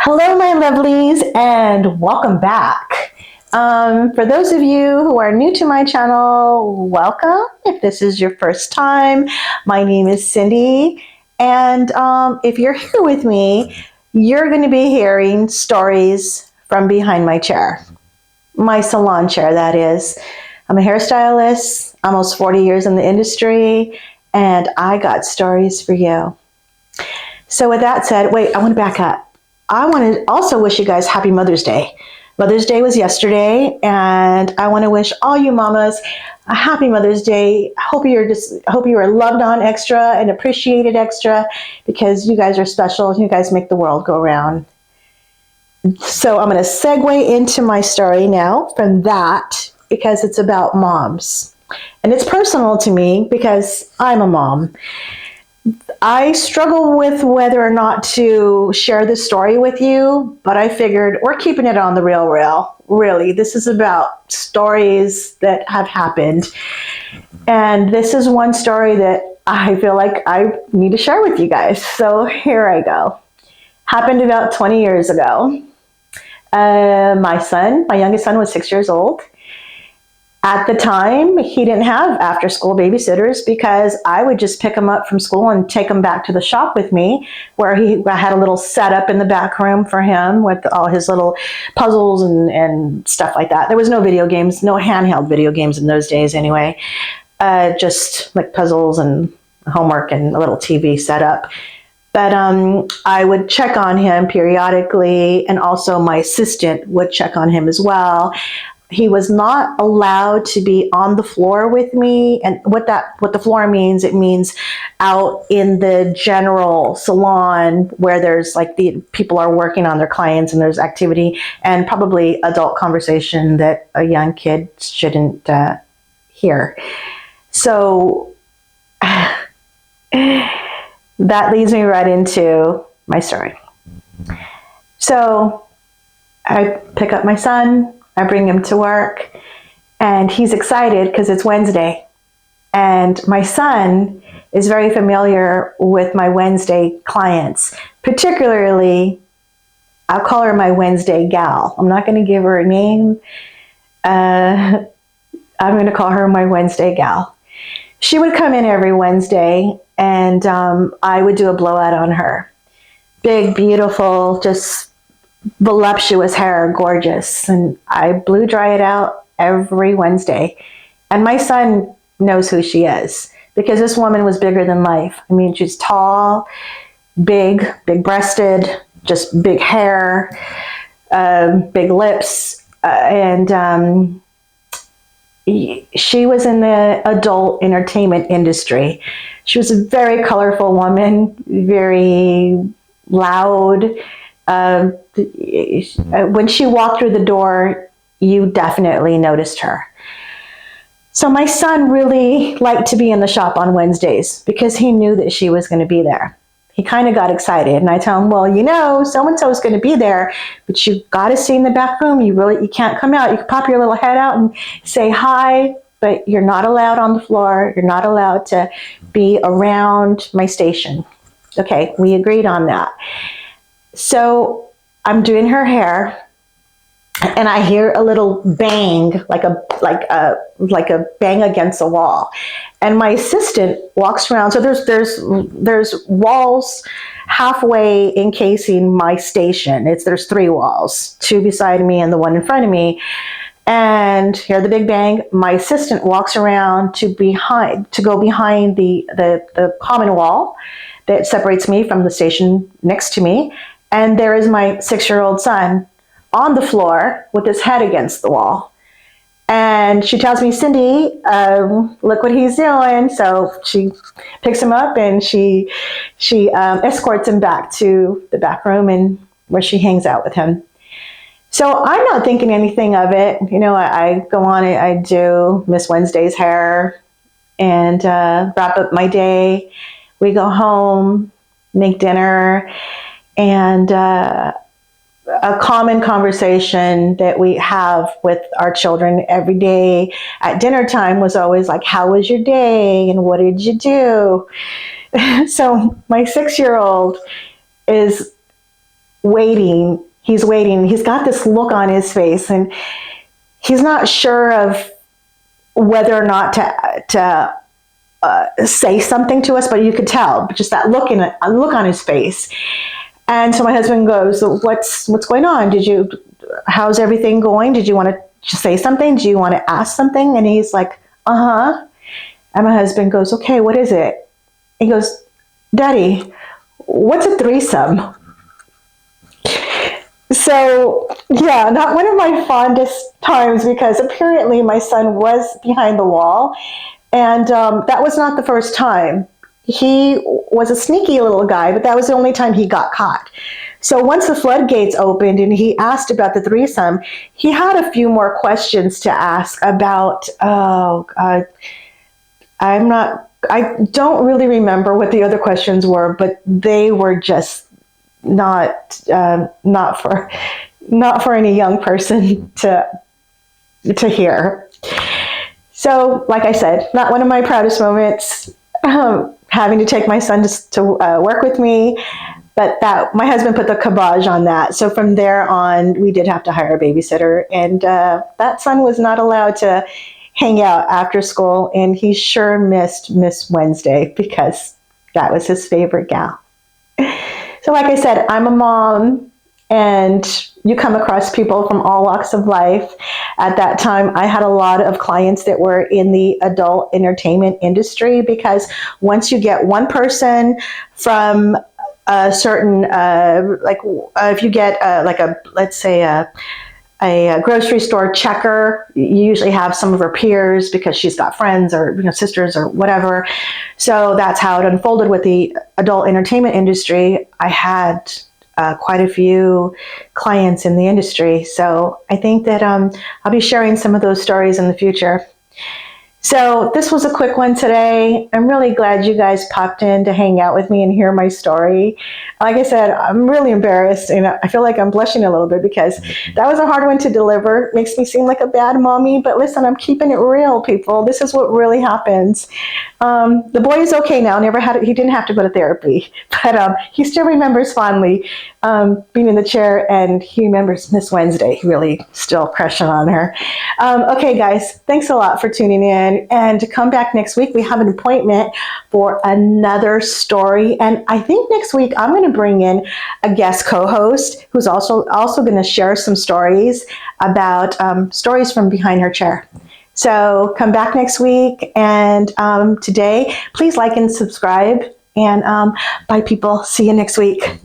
Hello, my lovelies, and welcome back. For those of you who are new to my channel, welcome. If this is your first time, my name is Cindy, and if you're here with me, you're going to be hearing stories from behind my chair, my salon chair, that is. I'm a hairstylist, almost 40 years in the industry, and I got stories for you. So with that said, wait, I want to back up. I want to also wish you guys happy Mother's Day. Mother's Day was yesterday, and I want to wish all you mamas a happy Mother's Day. Hope you are loved on extra and appreciated extra, because you guys are special. You guys make the world go round. So I'm going to segue into my story now from that, because it's about moms. And it's personal to me because I'm a mom. I struggle with whether or not to share this story with you, but I figured we're keeping it on the real. Really, this is about stories that have happened. And this is one story that I feel like I need to share with you guys. So here I go. Happened about 20 years ago. My youngest son was 6 years old. At the time, he didn't have after-school babysitters because I would just pick him up from school and take him back to the shop with me, where I had a little setup in the back room for him with all his little puzzles and stuff like that. There was no video games, no handheld video games in those days anyway, just like puzzles and homework and a little TV setup. But I would check on him periodically, and also my assistant would check on him as well. He was not allowed to be on the floor with me. And what the floor means, it means out in the general salon where there's like the people are working on their clients and there's activity and probably adult conversation that a young kid shouldn't hear. So that leads me right into my story. So I pick up my son. I bring him to work, and he's excited because it's Wednesday. And my son is very familiar with my Wednesday clients. Particularly, I'll call her my Wednesday gal. I'm not going to give her a name. I'm going to call her my Wednesday gal. She would come in every Wednesday, and I would do a blowout on her. Big, beautiful, just voluptuous hair, gorgeous, and I blew dry it out every Wednesday. And my son knows who she is, because this woman was bigger than life. I mean, she's tall, big breasted, just big hair, big lips, and she was in the adult entertainment industry. She was a very colorful woman, very loud. When she walked through the door, you definitely noticed her. So my son really liked to be in the shop on Wednesdays because he knew that she was going to be there. He kind of got excited, and I tell him, well, you know, so-and-so is going to be there, but you got to stay in the back room. You can't come out. You can pop your little head out and say hi, but you're not allowed on the floor. You're not allowed to be around my station. Okay, we agreed on that. So I'm doing her hair, and I hear a little bang, like a bang against the wall. And my assistant walks around. So there's walls halfway encasing my station. There's 3 walls, 2 beside me and the one in front of me. And hear the big bang. My assistant walks around to go behind the common wall that separates me from the station next to me. And there is my 6-year-old son on the floor with his head against the wall. And she tells me, Cindy, look what he's doing. So she picks him up and she escorts him back to the back room and where she hangs out with him. So I'm not thinking anything of it. You know, I go on, I do Miss Wednesday's hair and wrap up my day. We go home, make dinner. And a common conversation that we have with our children every day at dinner time was always like, how was your day? And what did you do? So my 6-year-old is waiting. He's waiting. He's got this look on his face, and he's not sure of whether or not to say something to us, but you could tell just that look on his face. And so my husband goes, "What's going on? How's everything going? Did you want to say something? Do you want to ask something?" And he's like, "Uh-huh." And my husband goes, "Okay, what is it?" He goes, "Daddy, what's a threesome?" So, yeah, not one of my fondest times, because apparently my son was behind the wall, and that was not the first time. He was a sneaky little guy, but that was the only time he got caught. So once the floodgates opened and he asked about the threesome, he had a few more questions to ask about, I don't really remember what the other questions were, but they were just not for any young person to hear. So, like I said, not one of my proudest moments, having to take my son to work with me, but that my husband put the kibosh on that. So from there on, we did have to hire a babysitter, and that son was not allowed to hang out after school, and he sure missed Miss Wednesday, because that was his favorite gal. So like I said, I'm a mom, and you come across people from all walks of life. At that time, I had a lot of clients that were in the adult entertainment industry, because once you get one person from a certain, if you get let's say a grocery store checker, you usually have some of her peers, because she's got friends or sisters or whatever. So that's how it unfolded with the adult entertainment industry. I had quite a few clients in the industry. So I think that I'll be sharing some of those stories in the future. So this was a quick one today. I'm really glad you guys popped in to hang out with me and hear my story. Like I said, I'm really embarrassed, and I feel like I'm blushing a little bit, because that was a hard one to deliver. It makes me seem like a bad mommy, but listen, I'm keeping it real, people. This is what really happens. The boy is okay now. He didn't have to go to therapy, but he still remembers fondly being in the chair, and he remembers Miss Wednesday, really still crushing on her. Okay, guys, thanks a lot for tuning in. And to come back next week, we have an appointment for another story. And I think next week I'm going to bring in a guest co-host who's also going to share some stories about stories from behind her chair. So come back next week. And today, please like and subscribe. And bye, people. See you next week.